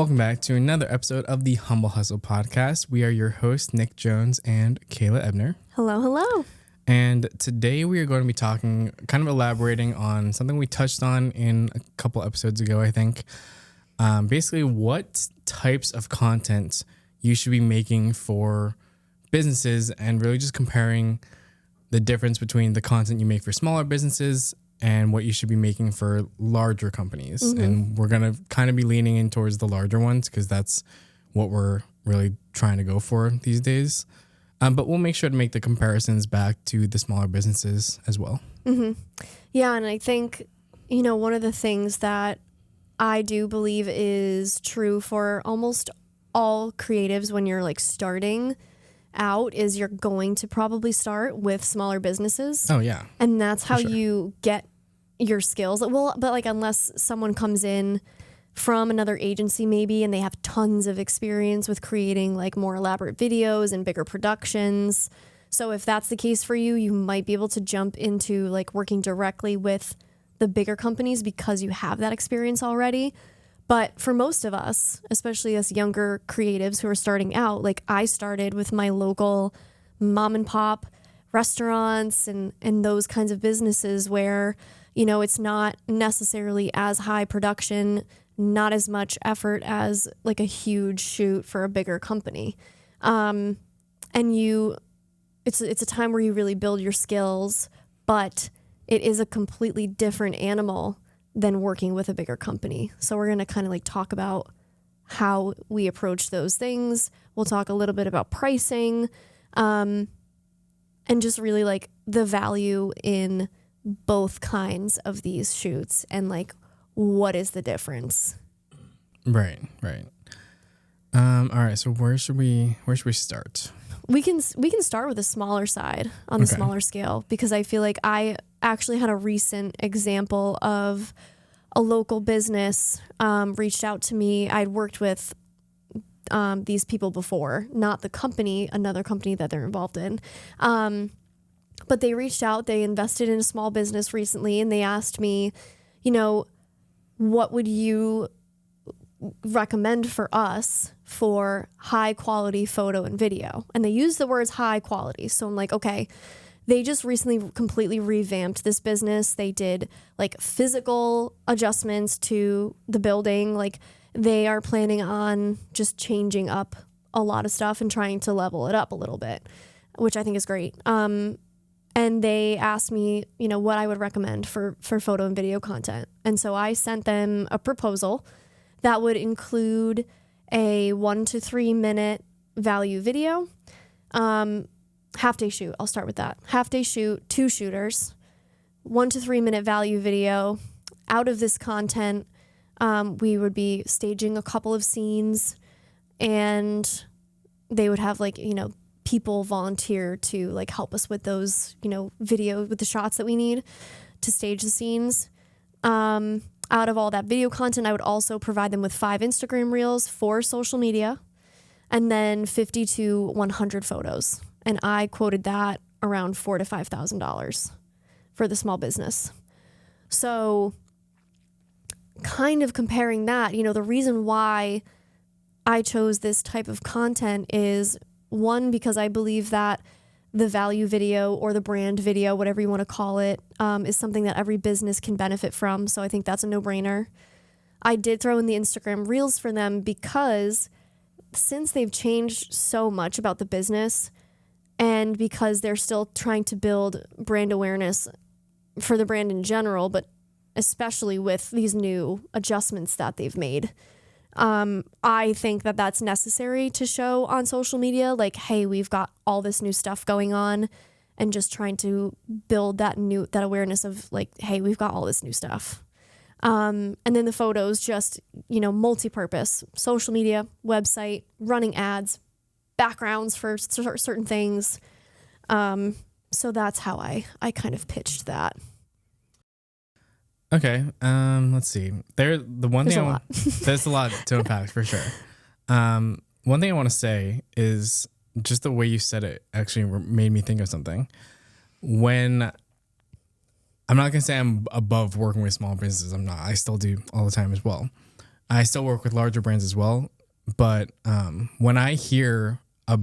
Welcome back to another episode of the Humble Hustle podcast. We are your hosts, Nick Jones and Kayla Ebner. Hello, hello. And today we are going to be talking, kind of elaborating on something we touched on in a couple episodes ago, I think. Basically, what types of content you should be making for businesses, and really just comparing the difference between the content you make for smaller businesses and what you should be making for larger companies. Mm-hmm. And we're going to kind of be leaning in towards the larger ones because that's what we're really trying to go for these days. But we'll make sure to make the comparisons back to the smaller businesses as well. Mm-hmm. Yeah, and I think, one of the things that I do believe is true for almost all creatives when you're starting out is you're going to probably start with smaller businesses. Oh, yeah. And that's how you get your skills. Well, but unless someone comes in from another agency maybe and they have tons of experience with creating more elaborate videos and bigger productions. So if that's the case for you, you might be able to jump into working directly with the bigger companies because you have that experience already. But for most of us, especially us younger creatives who are starting out, I started with my local mom and pop restaurants and those kinds of businesses where, it's not necessarily as high production, not as much effort as a huge shoot for a bigger company. And it's a time where you really build your skills, but it is a completely different animal than working with a bigger company. So we're going to kind of talk about how we approach those things. We'll talk a little bit about pricing, and just really the value in both kinds of these shoots and what is the difference. Right. All right. So where should we start? We can start with the smaller side on the smaller scale, because I feel I actually had a recent example of a local business reached out to me. I'd worked with these people before, not the company, another company that they're involved in. But they reached out, they invested in a small business recently, and they asked me, what would you recommend for us for high quality photo and video? And they used the words high quality. So I'm okay, they just recently completely revamped this business. They did physical adjustments to the building. They are planning on just changing up a lot of stuff and trying to level it up a little bit, which I think is great. And they asked me, what I would recommend for photo and video content. And so I sent them a proposal that would include a 1 to 3 minute value video, half-day shoot. I'll start with that. Half-day shoot, 2 shooters, 1 to 3 minute value video. Out of this content, we would be staging a couple of scenes, and they would have people volunteer to help us with those, video with the shots that we need to stage the scenes. Out of all that video content, I would also provide them with 5 Instagram reels for social media, and then 50 to 100 photos. And I quoted that around $4,000 to $5,000 for the small business. So kind of comparing that, the reason why I chose this type of content is, one, because I believe that the value video or the brand video, whatever you want to call it, is something that every business can benefit from. So I think that's a no-brainer. I did throw in the Instagram Reels for them because since they've changed so much about the business, and because they're still trying to build brand awareness for the brand in general, but especially with these new adjustments that they've made, I think that that's necessary to show on social media, hey, we've got all this new stuff going on, and just trying to build that awareness of hey, we've got all this new stuff. And then the photos, just, multi-purpose, social media, website, running ads, backgrounds for certain things. So that's how I kind of pitched that. Okay. Let's see. There's a lot to unpack for sure. One thing I want to say is just the way you said it actually made me think of something. When I'm not going to say I'm above working with small businesses. I'm not. I still do all the time as well. I still work with larger brands as well. But when I hear a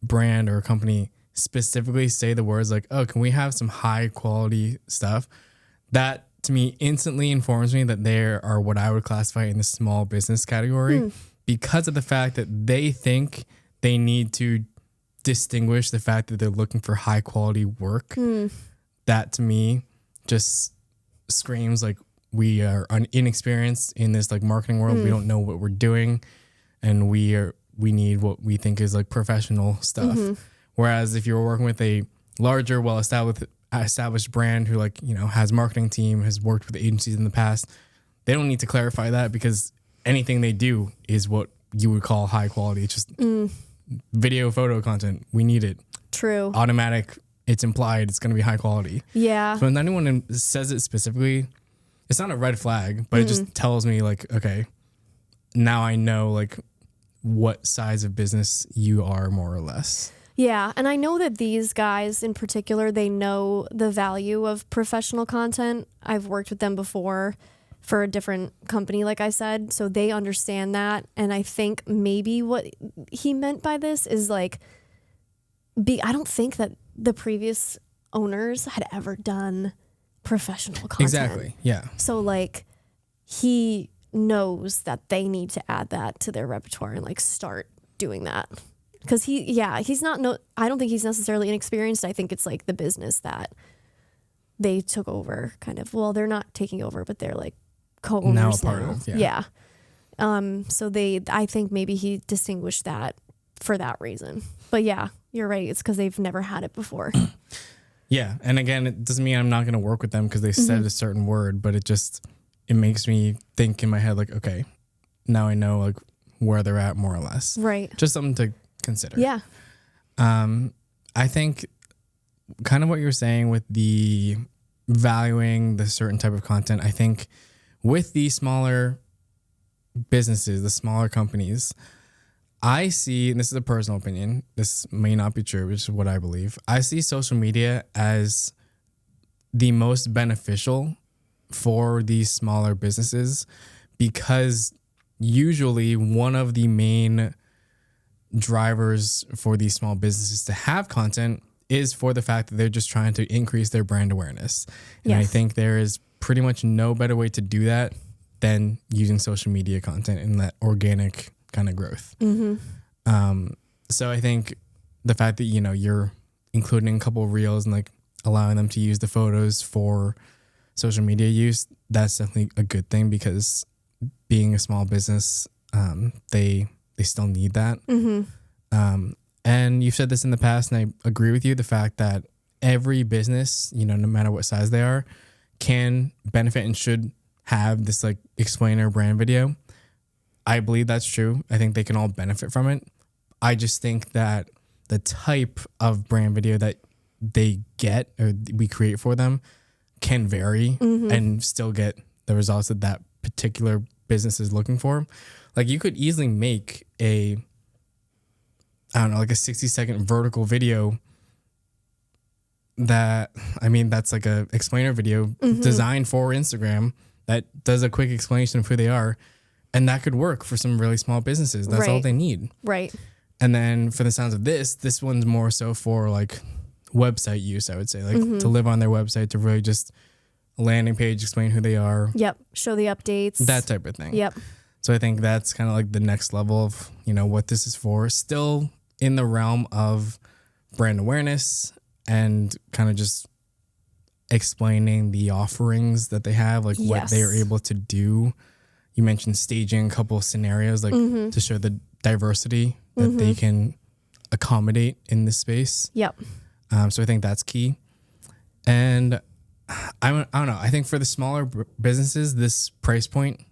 brand or a company specifically say the words like, oh, can we have some high quality stuff? That to me instantly informs me that they are what I would classify in the small business category because of the fact that they think they need to distinguish the fact that they're looking for high quality work. That to me just screams like we are inexperienced in this like marketing world. We don't know what we're doing, and we need what we think is like professional stuff. Whereas if you're working with a larger, established brand who like, you know, has marketing team, has worked with agencies in the past, they don't need to clarify that because anything they do is what you would call high quality. It's just video, photo content. We need it. True. Automatic. It's implied. It's going to be high quality. Yeah. So when anyone says it specifically, it's not a red flag, but it just tells me like, okay, now I know like what size of business you are more or less. Yeah. And I know that these guys in particular, they know the value of professional content. I've worked with them before for a different company, like I said. So they understand that. And I think maybe what he meant by this is like, I don't think that the previous owners had ever done professional content. Exactly. Yeah. So like he knows that they need to add that to their repertoire and like start doing that. Because he's not, I don't think he's necessarily inexperienced. I think it's like the business that they took over kind of. Well, they're not taking over, but they're like co-owners now. A part of, yeah. So I think maybe he distinguished that for that reason. But yeah, you're right. It's because they've never had it before. Yeah. And again, it doesn't mean I'm not going to work with them because they said a certain word, but it makes me think in my head, like, okay, now I know like where they're at more or less. Right. Just something to consider. Yeah. I think kind of what you're saying with the valuing the certain type of content, I think with the smaller businesses, the smaller companies, I see, and this is a personal opinion, this may not be true, which is what I believe. I see social media as the most beneficial for these smaller businesses because usually one of the main drivers for these small businesses to have content is for the fact that they're just trying to increase their brand awareness. And I think there is pretty much no better way to do that than using social media content and that organic kind of growth. So I think the fact that, you know, you're including a couple of reels and like allowing them to use the photos for social media use, that's definitely a good thing because being a small business, they still need that. And you've said this in the past, and I agree with you, the fact that every business, you know, no matter what size they are, can benefit and should have this like explainer brand video. I believe that's true. I think they can all benefit from it. I just think that the type of brand video that they get or we create for them can vary and still get the results that that particular business is looking for. Like you could easily make a 60-second vertical video that's like a explainer video designed for Instagram that does a quick explanation of who they are. And that could work for some really small businesses. That's all they need. Right. And then for the sounds of this one's more so for like website use, I would say, like to live on their website, to really just a landing page, explain who they are. Yep. Show the updates. That type of thing. Yep. So I think that's kind of like the next level of, you know, what this is for. Still in the realm of brand awareness and kind of just explaining the offerings that they have, like what they are able to do. You mentioned staging a couple of scenarios, like to show the diversity that they can accommodate in this space. Yep. So I think that's key. And I don't know. I think for the smaller businesses, this price point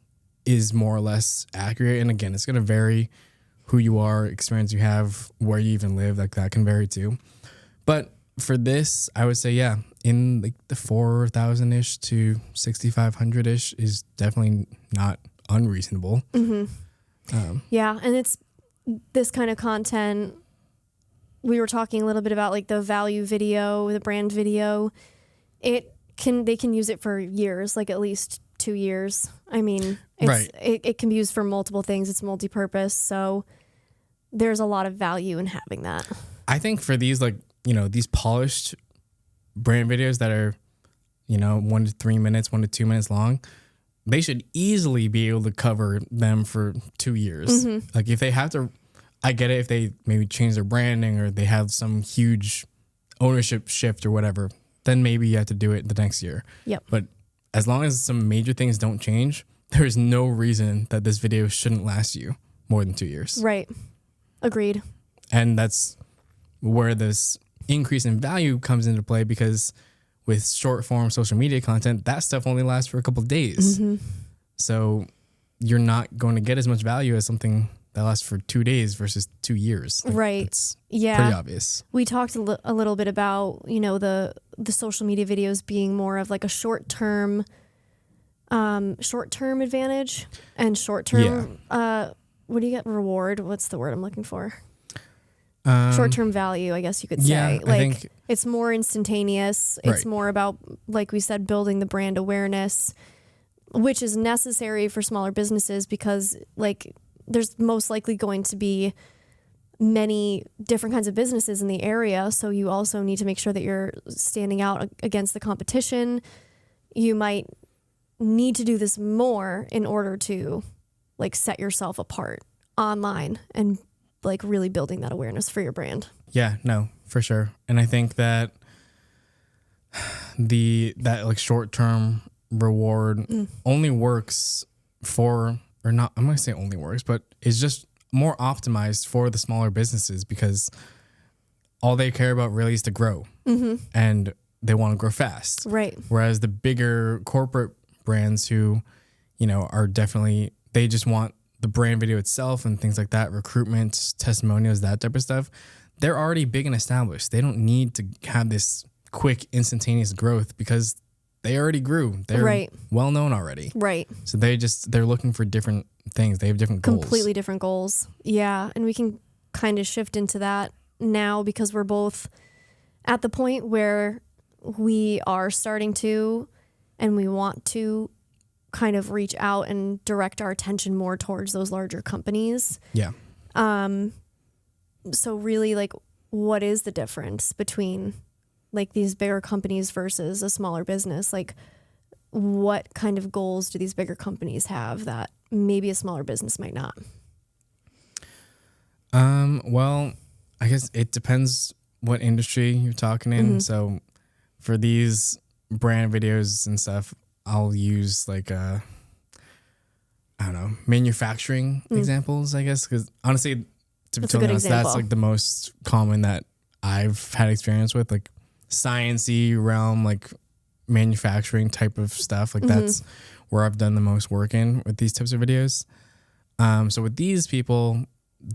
is more or less accurate. And again, it's going to vary who you are, experience you have, where you even live. Like that can vary too. But for this, I would say, yeah, in like the 4,000-ish to 6,500-ish is definitely not unreasonable. Yeah. And it's this kind of content. We were talking a little bit about like the value video, the brand video. They can use it for years, like at least 2 years. I mean, Right. It can be used for multiple things. It's multi-purpose. So there's a lot of value in having that. I think for these, like, these polished brand videos that are, 1 to 3 minutes, 1 to 2 minutes long, they should easily be able to cover them for 2 years. Like if they have to, I get it if they maybe change their branding or they have some huge ownership shift or whatever, then maybe you have to do it the next year. Yep. But as long as some major things don't change, there's no reason that this video shouldn't last you more than 2 years. Right. Agreed. And that's where this increase in value comes into play, because with short form social media content, that stuff only lasts for a couple of days. So you're not going to get as much value as something that lasts for 2 days versus 2 years. Like, right. It's yeah. pretty obvious. We talked a little bit about, the social media videos being more of like a short-term advantage and short-term, what do you get? Reward. What's the word I'm looking for? Short-term value, I guess you could say. Yeah, like I think it's more instantaneous. It's Right. more about, like we said, building the brand awareness, which is necessary for smaller businesses because like there's most likely going to be many different kinds of businesses in the area. So you also need to make sure that you're standing out against the competition. You might need to do this more in order to like set yourself apart online and like really building that awareness for your brand. Yeah, no, for sure. And I think that that like short-term reward only works for, or not, I'm going to say only works, but it's just more optimized for the smaller businesses because all they care about really is to grow and they want to grow fast. Right. Whereas the bigger corporate brands who, are definitely, they just want the brand video itself and things like that, recruitment, testimonials, that type of stuff. They're already big and established. They don't need to have this quick, instantaneous growth because they already grew. They're Right. well known already. Right. So they're looking for different things. They have different goals. Completely different goals. Yeah. And we can kind of shift into that now because we're both at the point where we are starting to and we want to kind of reach out and direct our attention more towards those larger companies. Yeah. So really, like, what is the difference between like these bigger companies versus a smaller business? Like, what kind of goals do these bigger companies have that maybe a smaller business might not? Well, I guess it depends what industry you're talking in. So for these brand videos and stuff, I'll use like I don't know, manufacturing examples, I guess, because honestly, to be totally honest, that's like the most common that I've had experience with, like science-y realm, like manufacturing type of stuff. Like that's where I've done the most work in with these types of videos. So with these people,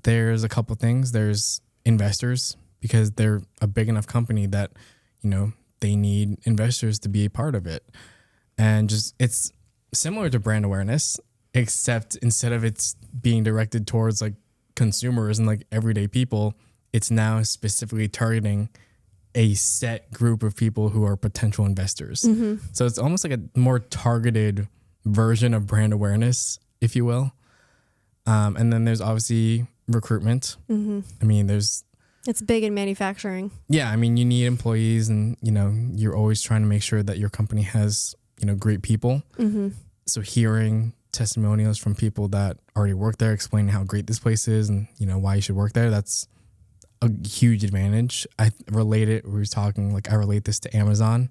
there's a couple things. There's investors because they're a big enough company that, they need investors to be a part of it. And just it's similar to brand awareness, except instead of it's being directed towards like consumers and like everyday people, it's now specifically targeting a set group of people who are potential investors. So it's almost like a more targeted version of brand awareness, if you will. And then there's obviously recruitment. I mean, It's big in manufacturing. Yeah, I mean, you need employees and, you're always trying to make sure that your company has, great people. So hearing testimonials from people that already work there, explaining how great this place is and, why you should work there, that's a huge advantage. I relate this to Amazon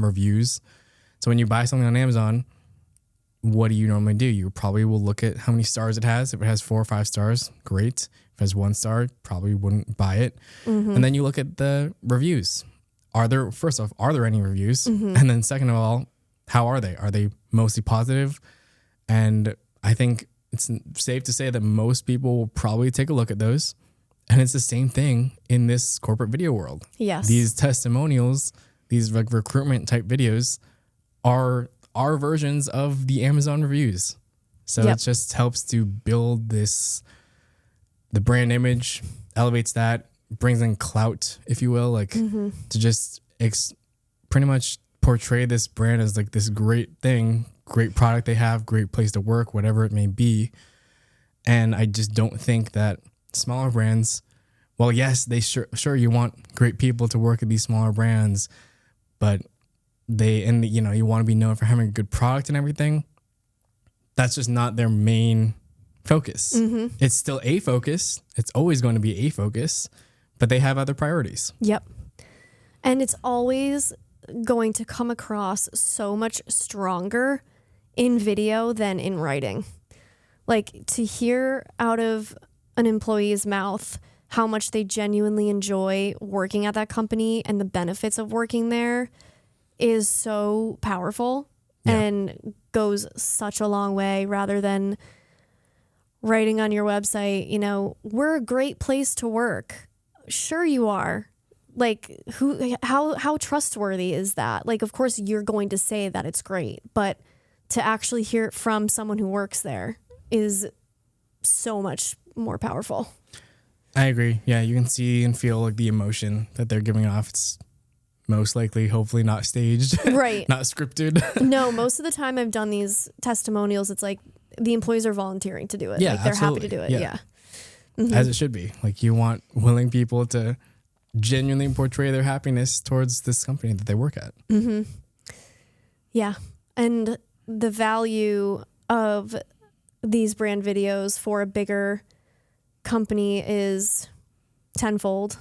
reviews. So when you buy something on Amazon, what do you normally do? You probably will look at how many stars it has. If it has 4 or 5 stars, great. If it has 1 star, probably wouldn't buy it. And then you look at the reviews. First off, are there any reviews? And then second of all, how are they? Are they mostly positive? And I think it's safe to say that most people will probably take a look at those. And it's the same thing in this corporate video world. Yes. These testimonials, these like recruitment type videos are our versions of the Amazon reviews. So it just helps to build the brand image, elevates that, brings in clout, if you will, like to just pretty much portray this brand as like this great thing great product they have, great place to work, whatever it may be. And I just don't think that smaller brands, well, yes, they sure you want great people to work at these smaller brands, but you want to be known for having a good product and everything. That's just not their main focus. Mm-hmm. It's still a focus. It's always going to be a focus, but they have other priorities. Yep. And it's always going to come across so much stronger in video than in writing. Like, to hear out of an employee's mouth how much they genuinely enjoy working at that company and the benefits of working there is so powerful and goes such a long way, rather than writing on your website, we're a great place to work. Sure you are. Like, how trustworthy is that? Like, of course you're going to say that it's great, but to actually hear it from someone who works there is so much more powerful. I agree. Yeah, you can see and feel like the emotion that they're giving off. It's most likely, hopefully not staged. Right. Not scripted. No, most of the time I've done these testimonials, it's like the employees are volunteering to do it. Yeah, like, they're absolutely. happy to do it. Yeah. Mm-hmm. As it should be. Like, you want willing people to genuinely portray their happiness towards this company that they work at. Mm-hmm. Yeah. And the value of these brand videos for a bigger company is tenfold.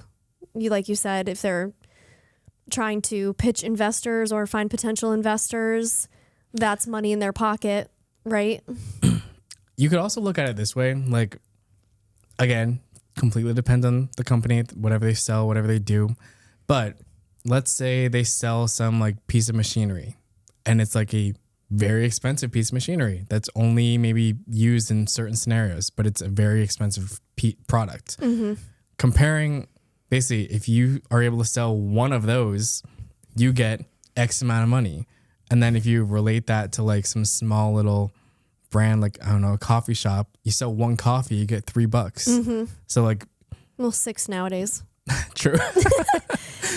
Like you said, if they're trying to pitch investors or find potential investors, that's money in their pocket, right? You could also look at it this way. Like, again, completely depends on the company, whatever they sell, whatever they do. But let's say they sell some like piece of machinery, and it's like a very expensive piece of machinery that's only maybe used in certain scenarios, but it's a very expensive product. Mm-hmm. Comparing, basically, if you are able to sell one of those, you get X amount of money. And then if you relate that to like some small little brand, like, I don't know, a coffee shop, you sell one coffee, you get $3. Mm-hmm. So like, well, 6 nowadays. True.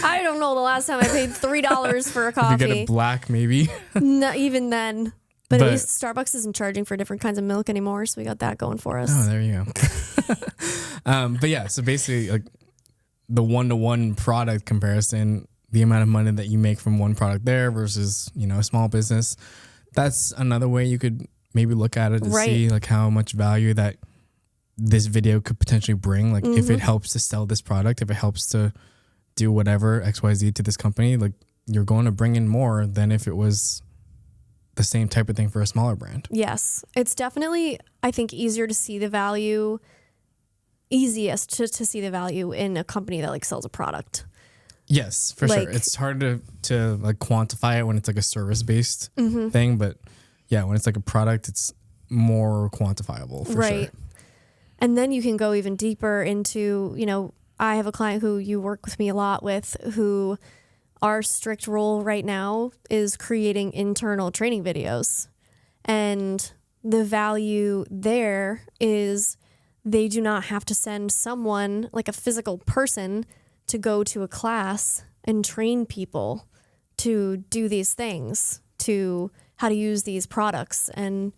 I don't know the last time I paid $3 for a coffee. If you get a black, maybe. Not even then. But at least Starbucks isn't charging for different kinds of milk anymore, so we got that going for us. Oh, there you go. But yeah, so basically, like, the one-to-one product comparison, the amount of money that you make from one product there versus, a small business, that's another way you could maybe look at it to see like how much value that this video could potentially bring. Like, if it helps to sell this product, if it helps to do whatever XYZ to this company, like, you're going to bring in more than if it was the same type of thing for a smaller brand. Yes. It's definitely, I think, easiest to see the value in a company that like sells a product. Yes, for sure. It's hard to like quantify it when it's like a service-based thing, but yeah, when it's like a product, it's more quantifiable for sure. And then you can go even deeper into, I have a client who you work with me a lot with, who our strict rule right now is creating internal training videos. And the value there is they do not have to send someone, like a physical person, to go to a class and train people to do these things, to how to use these products and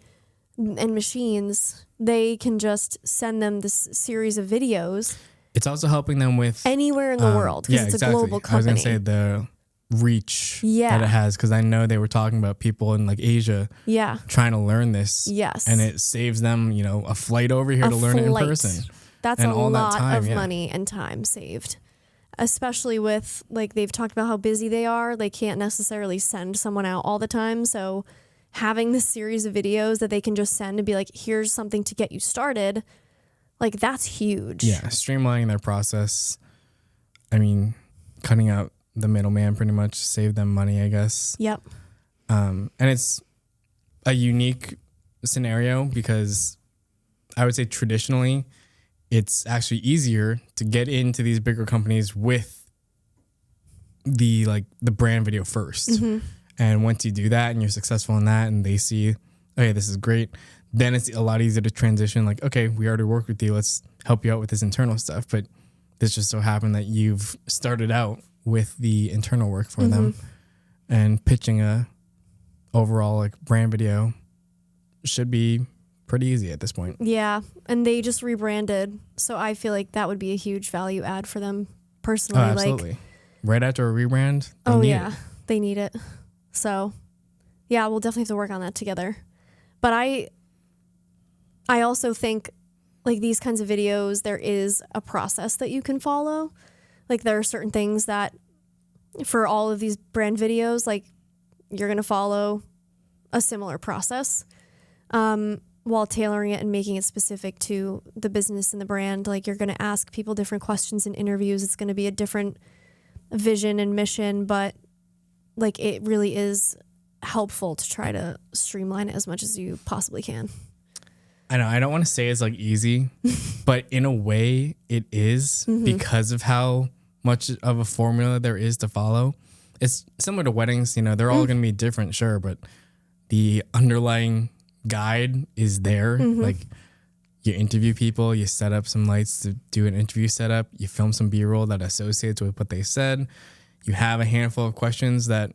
machines. They can just send them this series of videos. It's also helping them with anywhere in the world, because it's a global company. I was going to say the reach that it has, because I know they were talking about people in like Asia trying to learn this. Yes. And it saves them, a flight over here to learn it in person. That's a lot of money and time saved. Especially with, like, they've talked about how busy they are. They can't necessarily send someone out all the time. So having this series of videos that they can just send and be like, here's something to get you started, like, that's huge. Yeah, streamlining their process. I mean, cutting out the middleman pretty much, save them money, I guess. Yep. And it's a unique scenario because I would say traditionally it's actually easier to get into these bigger companies with the brand video first. Mm-hmm. And once you do that and you're successful in that and they see, okay, this is great, then it's a lot easier to transition. Like, okay, we already worked with you. Let's help you out with this internal stuff. But this just so happened that you've started out with the internal work for them and pitching a overall like brand video should be pretty easy at this point. Yeah, and they just rebranded, so I feel like that would be a huge value add for them personally. Oh, absolutely. Right after a rebrand, they need it. So, yeah, we'll definitely have to work on that together. But I also think like these kinds of videos, there is a process that you can follow. Like there are certain things that for all of these brand videos, like you're going to follow a similar process while tailoring it and making it specific to the business and the brand. Like you're going to ask people different questions in interviews. It's going to be a different vision and mission, but like it really is helpful to try to streamline it as much as you possibly can. I know I don't want to say it's like easy, but in a way it is because of how much of a formula there is to follow. It's similar to weddings, you know, they're all going to be different, sure, but the underlying guide is there. Like you interview people, you set up some lights to do an interview setup, you film some B-roll that associates with what they said. You have a handful of questions that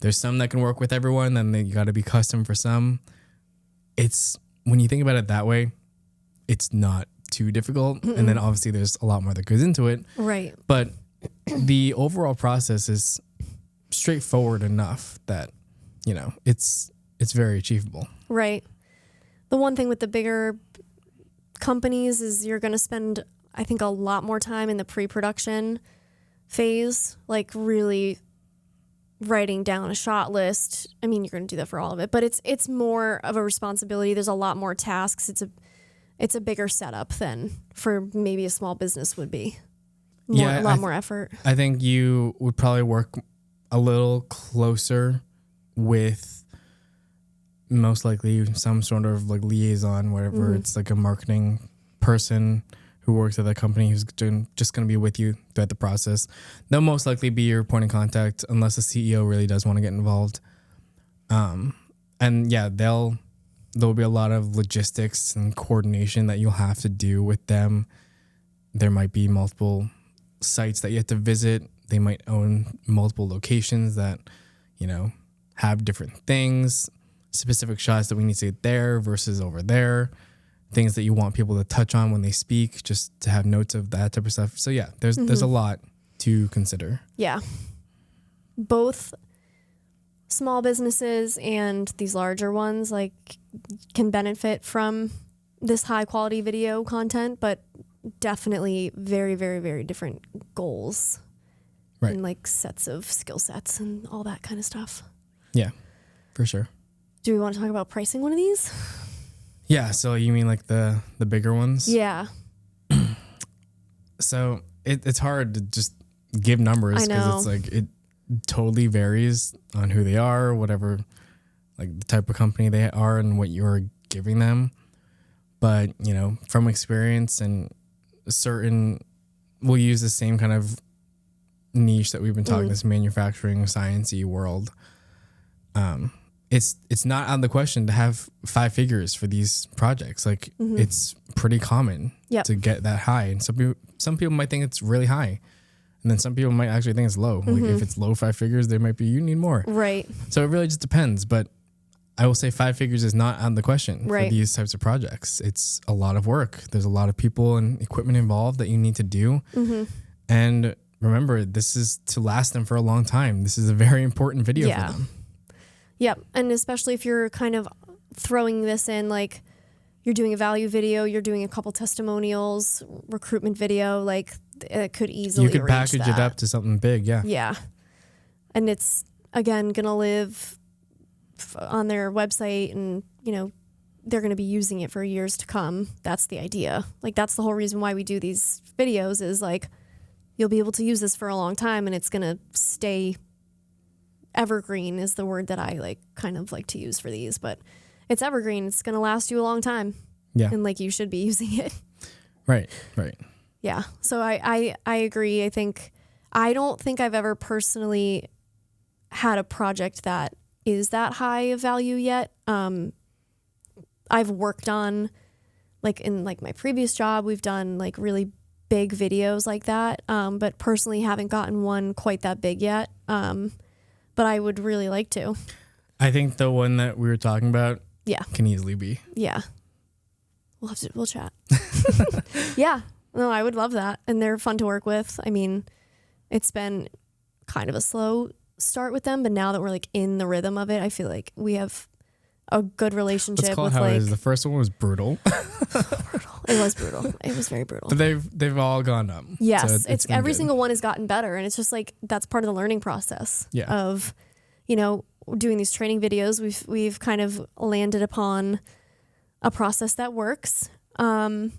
there's some that can work with everyone, then you got to be custom for some. It's when you think about it that way, it's not too difficult. And then obviously there's a lot more that goes into it. Right. But the overall process is straightforward enough that, you know, it's very achievable. Right. The one thing with the bigger companies is you're going to spend, I think, a lot more time in the pre-production phase, like really writing down a shot list. I mean, you're going to do that for all of it, but it's more of a responsibility. There's a lot more tasks. It's a bigger setup than for maybe a small business would be. A lot more effort. I think you would probably work a little closer with most likely some sort of like liaison, whatever. It's like a marketing person who works at that company who's just going to be with you throughout the process. They'll most likely be your point of contact unless the CEO really does want to get involved. And yeah, there'll be a lot of logistics and coordination that you'll have to do with them. There might be multiple sites that you have to visit. They might own multiple locations that, you know, have different things, specific shots that we need to get there versus over there, things that you want people to touch on when they speak, just to have notes of that type of stuff. So yeah, there's a lot to consider. Yeah. Both small businesses and these larger ones like can benefit from this high quality video content, but definitely very, very, very different goals. Right. And like sets of skill sets and all that kind of stuff. Yeah, for sure. Do we want to talk about pricing one of these? Yeah, so you mean like the bigger ones? Yeah. So it's hard to just give numbers because it's like it totally varies on who they are, whatever, like the type of company they are and what you're giving them. But, you know, from experience and we'll use the same kind of niche that we've been talking, this manufacturing sciencey world. It's not out of the question to have 5 figures for these projects. Like it's pretty common to get that high. And some people might think it's really high. And then some people might actually think it's low. Like if it's low 5 figures, they might be, you need more. Right. So it really just depends. But I will say 5 figures is not out of the question for these types of projects. It's a lot of work. There's a lot of people and equipment involved that you need to do. And remember, this is to last them for a long time. This is a very important video for them. Yep. And especially if you're kind of throwing this in, like you're doing a value video, you're doing a couple testimonials, recruitment video, like it could easily you could package it up to something big. Yeah. Yeah. And it's, again, going to live on their website and, you know, they're going to be using it for years to come. That's the idea. Like that's the whole reason why we do these videos is like, you'll be able to use this for a long time and it's going to stay evergreen is the word that I like kind of like to use for these, but it's evergreen. It's going to last you a long time. Yeah. And like you should be using it. Right. Yeah. So I agree. I don't think I've ever personally had a project that is that high of value yet. I've worked on like in like my previous job, we've done like really big videos like that. But personally haven't gotten one quite that big yet. But I would really like to. I think the one that we were talking about Yeah. can easily be. Yeah. We'll chat. Yeah. No, I would love that. And they're fun to work with. I mean, it's been kind of a slow start with them, but now that we're like in the rhythm of it, I feel like we have a good relationship. Let's call with it how like, it is. The first one was brutal. brutal. It was brutal. It was very brutal. But they've all gone up. Yes, So it's been every good. single one has gotten better, and it's just like that's part of the learning process. Yeah. Of, doing these training videos. We've kind of landed upon a process that works, and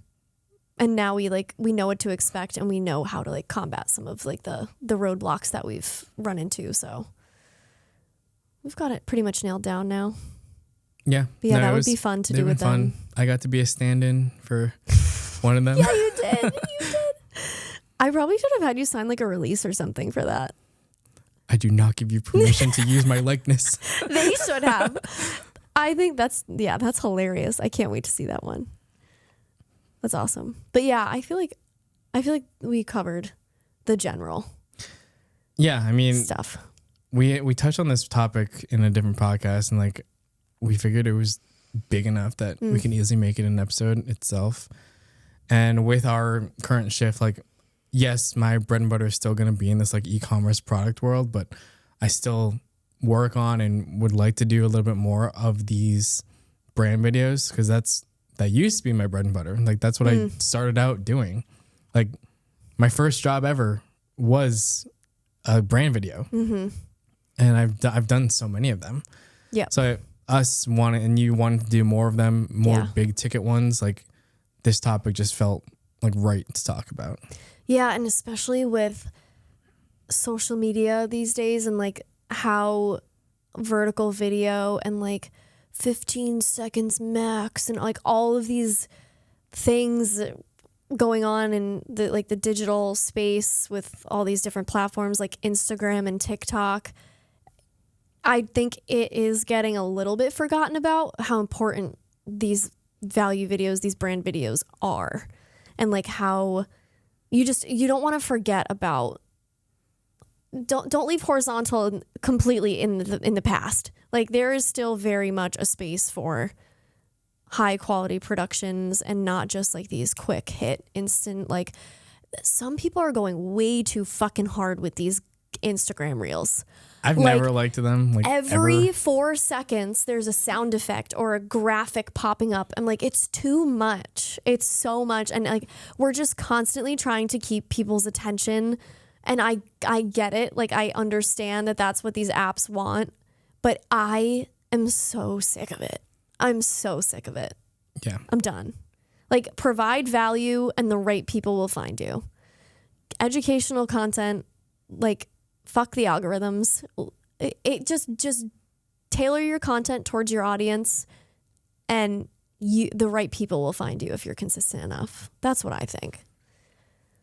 now we know what to expect, and we know how to like combat some of like the roadblocks that we've run into. So we've got it pretty much nailed down now. Yeah. But yeah, No, that would be fun to they've do with been fun. them. I got to be a stand-in for one of them. Yeah, you did. You did. I probably should have had you sign like a release or something for that. I do not give you permission to use my likeness. They should have. I think that's hilarious. I can't wait to see that one. That's awesome. But yeah, I feel like we covered the general Yeah, I mean, stuff. we touched on this topic in a different podcast, and like we figured it was big enough that we can easily make it an episode itself. And with our current shift, like, yes, my bread and butter is still going to be in this like e-commerce product world, but I still work on and would like to do a little bit more of these brand videos, because that used to be my bread and butter. Like that's what I started out doing. Like my first job ever was a brand video, and I've done so many of them. Yeah. So you wanted to do more of them, more big ticket ones. Like this topic just felt like right to talk about. Yeah, and especially with social media these days, and like how vertical video and like 15 seconds max and like all of these things going on in the digital space with all these different platforms like Instagram and TikTok. I think it is getting a little bit forgotten about how important these value videos, these brand videos are, and like how you don't want to forget about. Don't leave horizontal completely in the past. Like there is still very much a space for high quality productions and not just like these quick hit instant. Like some people are going way too fucking hard with these Instagram reels. I've never liked them. Like every ever. 4 seconds, there's a sound effect or a graphic popping up. I'm like, it's too much. It's so much. And like, we're just constantly trying to keep people's attention. And I get it. Like, I understand that that's what these apps want. But I am so sick of it. I'm so sick of it. Yeah. I'm done. Like, provide value and the right people will find you. Educational content, like, fuck the algorithms. It just tailor your content towards your audience, and the right people will find you if you're consistent enough. That's what I think.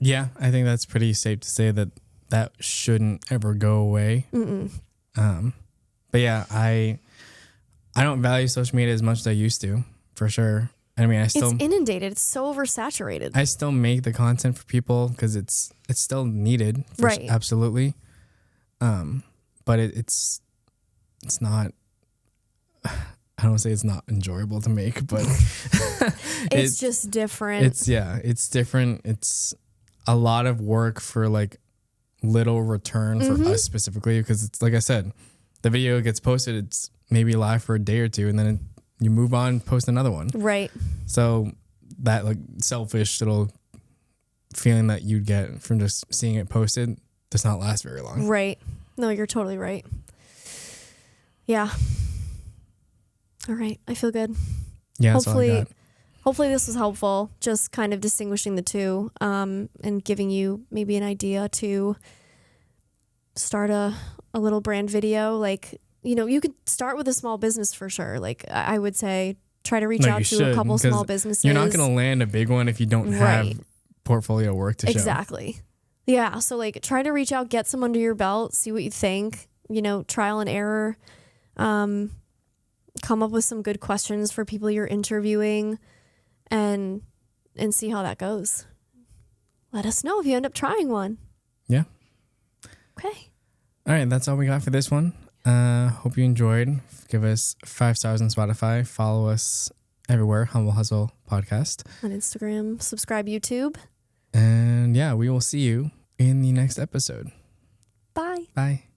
Yeah, I think that's pretty safe to say that shouldn't ever go away. But yeah, I don't value social media as much as I used to, for sure. I mean, It's inundated. It's so oversaturated. I still make the content for people because it's still needed, Right? Absolutely. But it's not. I don't want to say it's not enjoyable to make, but it's just different. It's different. It's a lot of work for like little return for us specifically, because it's like I said, the video gets posted, it's maybe live for a day or two, and then you move on, post another one. Right. So that like selfish little feeling that you'd get from just seeing it posted does not last very long. Right. No, you're totally right. Yeah. All right. I feel good. Yeah, that's all I got. Hopefully this was helpful, just kind of distinguishing the two, and giving you maybe an idea to start a little brand video. Like, you could start with a small business for sure. Like I would say, try to reach out to a couple small businesses. You're not going to land a big one if you don't have portfolio work to show. Exactly. Yeah. So like try to reach out, get some under your belt, see what you think, trial and error, come up with some good questions for people you're interviewing, and see how that goes. Let us know if you end up trying one. Yeah. Okay. All right. That's all we got for this one. Hope you enjoyed. Give us 5 stars on Spotify. Follow us everywhere. Humble Hustle Podcast. On Instagram. Subscribe YouTube. And yeah, we will see you in the next episode. Bye. Bye.